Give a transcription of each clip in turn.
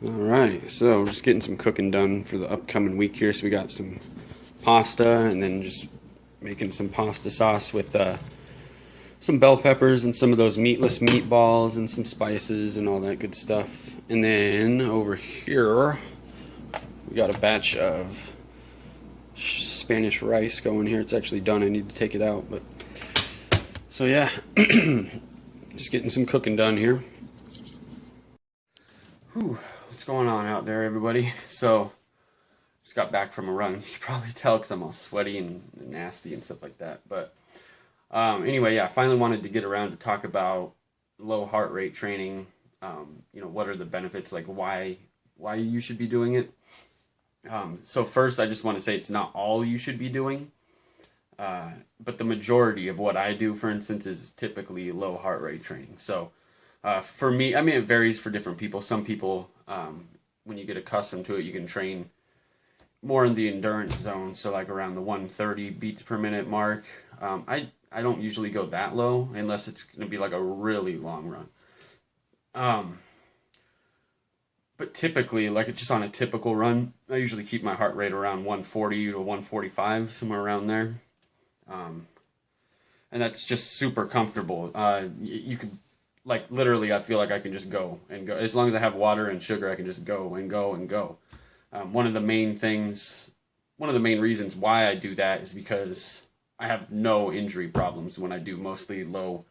Alright, so we're just getting some cooking done for the upcoming week here. So we got some pasta and then just making some pasta sauce with some bell peppers and some of those meatless meatballs and some spices and all that good stuff. And then over here, we got a batch of Spanish rice going here. It's actually done. I need to take it out. But so yeah, just getting some cooking done here. Whew, what's going on out there, everybody? So, just got back from a run. You can probably tell because I'm all sweaty and nasty and stuff like that. But anyway, yeah, I finally wanted to get around to talk about low heart rate training. What are the benefits? Like why you should be doing it. So first, I just want to say it's not all you should be doing. But the majority of what I do, for instance, is typically low heart rate training. So for me, I mean, it varies for different people. Some people, when you get accustomed to it, you can train more in the endurance zone. So like around the 130 beats per minute mark. I don't usually go that low unless it's going to be like a really long run. But typically, like it's just on a typical run, I usually keep my heart rate around 140 to 145, somewhere around there. Um, and that's just super comfortable. You could, like, literally, I feel like I can just go and go. As long as I have water and sugar, I can just go and go and go. One of the main things, one of the main reasons why I do that is because I have no injury problems when I do mostly low,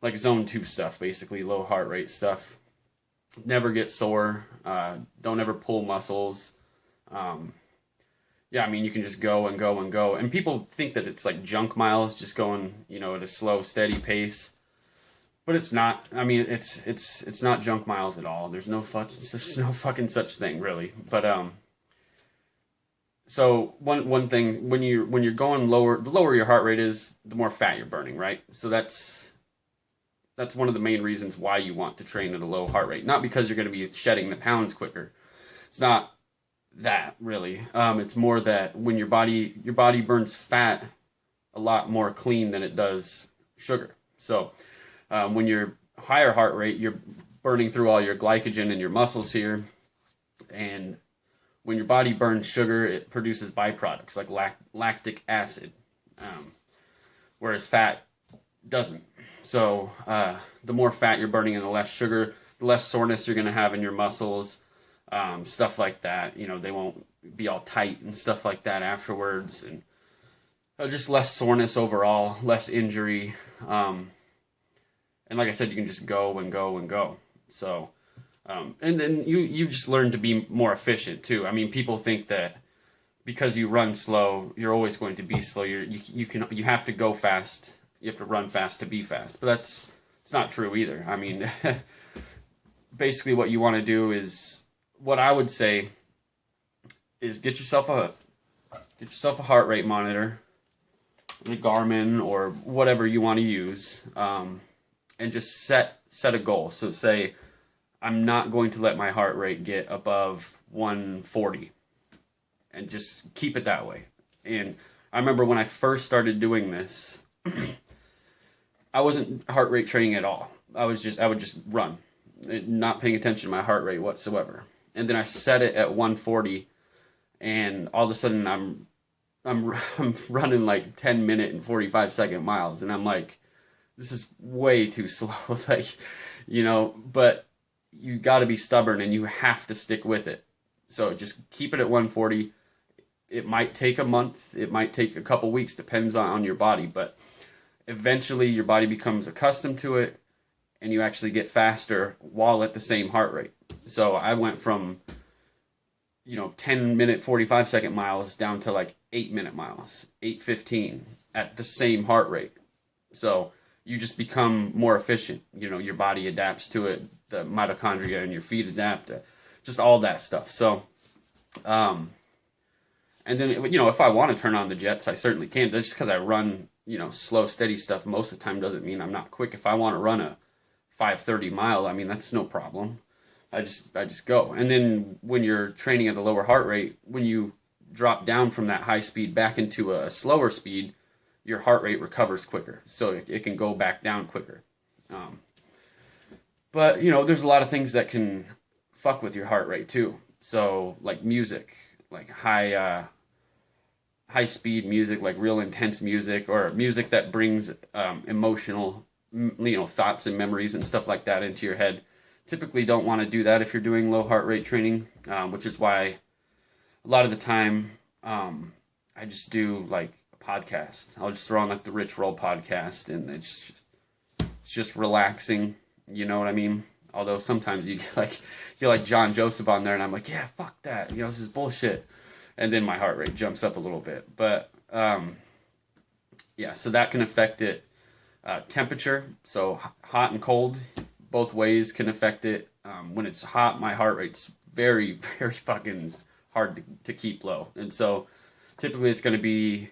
like zone 2 stuff, basically low heart rate stuff. Never get sore, don't ever pull muscles. Um, yeah, I mean, you can just go and go and go. And people think that it's like junk miles, just going, at a slow, steady pace. But it's not. I mean, it's not junk miles at all. There's no fucking such thing, really. But so one thing when you're going lower, the lower your heart rate is, the more fat you're burning, right? So that's one of the main reasons why you want to train at a low heart rate. Not because you're going to be shedding the pounds quicker. It's not that really. It's more that when your body burns fat a lot more clean than it does sugar. So when you're higher heart rate, you're burning through all your glycogen in your muscles here, and when your body burns sugar, it produces byproducts like lactic acid, whereas fat doesn't. So the more fat you're burning and the less sugar, the less soreness you're going to have in your muscles, stuff like that. They won't be all tight and stuff like that afterwards, and just less soreness overall, less injury. And like I said, you can just go and go and go. So, and then you just learn to be more efficient too. I mean, people think that because you run slow, you're always going to be slow. You have to go fast. You have to run fast to be fast. But it's not true either. I mean, basically what you want to do is, what I would say is get yourself a heart rate monitor, a Garmin or whatever you want to use, and just set a goal. So say, I'm not going to let my heart rate get above 140, and just keep it that way. And I remember when I first started doing this, I wasn't heart rate training at all. I would just run, not paying attention to my heart rate whatsoever. And then I set it at 140, and all of a sudden I'm running like 10-minute and 45-second miles, and I'm like, this is way too slow. But you got to be stubborn and you have to stick with it. So just keep it at 140. It might take a month, it might take a couple weeks, depends on your body, but eventually your body becomes accustomed to it, and you actually get faster while at the same heart rate. So I went from 10-minute 45-second miles down to like 8-minute miles, 8:15 at the same heart rate. So you just become more efficient. Your body adapts to it, the mitochondria in your feet adapt to just all that stuff. So and then if I want to turn on the jets, I certainly can. Just because I run slow, steady stuff most of the time doesn't mean I'm not quick. If I want to run a 5:30 mile, I mean, that's no problem. I just go. And then when you're training at a lower heart rate, when you drop down from that high speed back into a slower speed, your heart rate recovers quicker, so it can go back down quicker. But there's a lot of things that can fuck with your heart rate too. So like music, like high speed music, like real intense music, or music that brings emotional, thoughts and memories and stuff like that into your head. Typically don't want to do that if you're doing low heart rate training, which is why a lot of the time I just do like a podcast. I'll just throw on like the Rich Roll podcast, and it's just relaxing. You know what I mean? Although sometimes you get like John Joseph on there, and I'm like, yeah, fuck that. This is bullshit. And then my heart rate jumps up a little bit. But yeah, so that can affect it. Temperature, so hot and cold, both ways can affect it. When it's hot, my heart rate's very, very fucking hard to keep low. And so typically it's going to be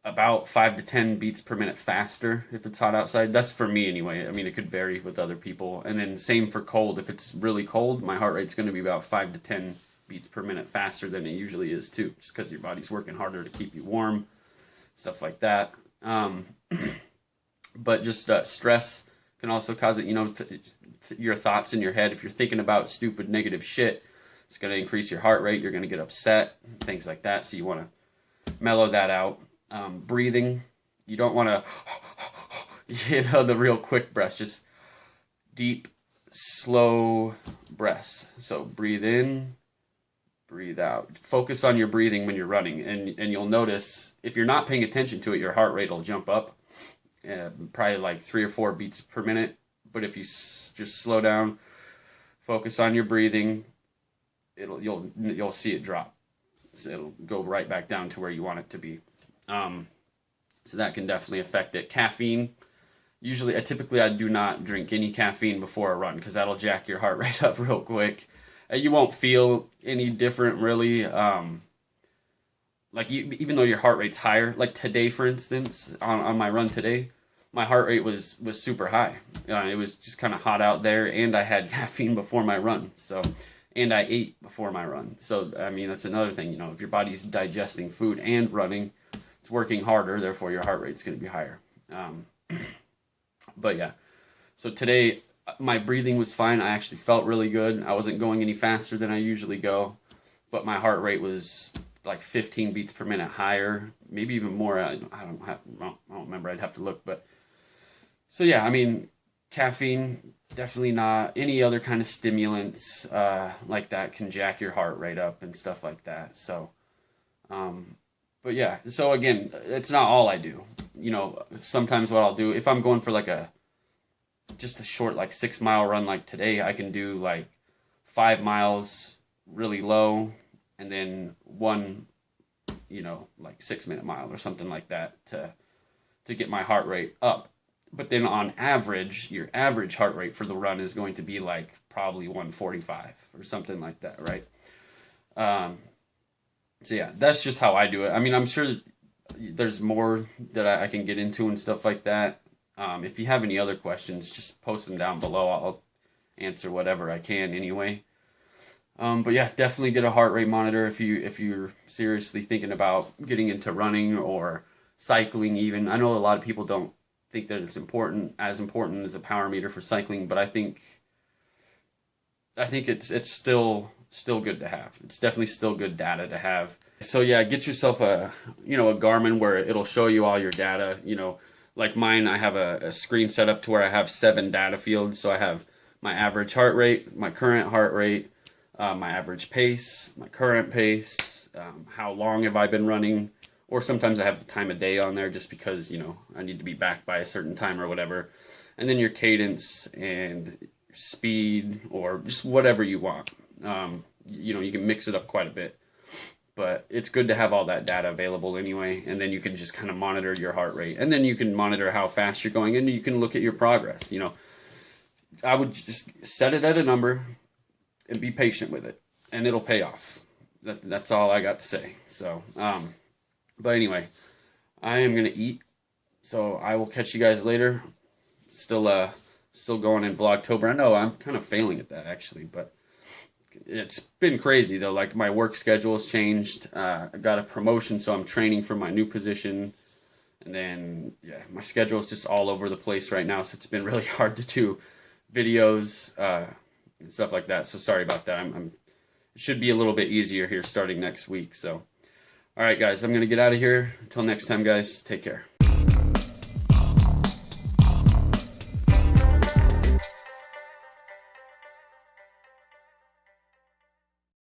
about 5 to 10 beats per minute faster if it's hot outside. That's for me anyway. I mean, it could vary with other people. And then same for cold. If it's really cold, my heart rate's going to be about 5 to 10 beats per minute faster than it usually is too, just because your body's working harder to keep you warm, stuff like that. But just stress can also cause it. Your thoughts in your head. If you're thinking about stupid negative shit, it's going to increase your heart rate. You're going to get upset, things like that. So you want to mellow that out. Breathing, you don't want to, the real quick breaths, just deep, slow breaths. So breathe in, breathe out. Focus on your breathing when you're running, and you'll notice if you're not paying attention to it, your heart rate will jump up, probably like 3 or 4 beats per minute. But if you just slow down, focus on your breathing, you'll see it drop. So it'll go right back down to where you want it to be. So that can definitely affect it. Caffeine, typically I do not drink any caffeine before a run, because that'll jack your heart rate up real quick. You won't feel any different really. Even though your heart rate's higher, like today for instance, on my run today, my heart rate was super high. It was just kind of hot out there, and I had caffeine before my run. And I ate before my run. So I mean, that's another thing. If your body's digesting food and running, it's working harder, therefore your heart rate's going to be higher. But yeah, so today my breathing was fine. I actually felt really good. I wasn't going any faster than I usually go, but my heart rate was like 15 beats per minute higher, maybe even more. I don't remember. I'd have to look. But so yeah, I mean, caffeine, definitely not. Any other kind of stimulants like that can jack your heart rate up and stuff like that. So but yeah, so again, it's not all I do. Sometimes what I'll do, if I'm going for just a short 6 mile run like today, I can do 5 miles really low, and then one 6 minute mile or something like that to get my heart rate up. But then on average, your average heart rate for the run is going to be probably 145 or something like that, right? So yeah, that's just how I do it. I mean, I'm sure there's more that I can get into and stuff like that. If you have any other questions, just post them down below. I'll answer whatever I can anyway. But yeah, definitely get a heart rate monitor if you're seriously thinking about getting into running or cycling even. I know a lot of people don't think that it's as important as a power meter for cycling, but I think it's still good to have. It's definitely still good data to have. So yeah, get yourself a Garmin where it'll show you all your data. Like mine, I have a screen set up to where I have 7 data fields. So I have my average heart rate, my current heart rate, my average pace, my current pace, how long have I been running, or sometimes I have the time of day on there just because, I need to be back by a certain time or whatever. And then your cadence and speed, or just whatever you want. You can mix it up quite a bit, but it's good to have all that data available anyway. And then you can just kind of monitor your heart rate, and then you can monitor how fast you're going, and you can look at your progress. I would just set it at a number and be patient with it, and it'll pay off. That's all I got to say. So, but anyway, I am going to eat, so I will catch you guys later. Still going in Vlogtober. I know I'm kind of failing at that actually, but it's been crazy though. My work schedule has changed. I got a promotion, so I'm training for my new position. And then, yeah, my schedule is just all over the place right now. So it's been really hard to do videos. and stuff like that. So sorry about that. It should be a little bit easier here starting next week. So, all right, guys, I'm going to get out of here. Until next time, guys, take care.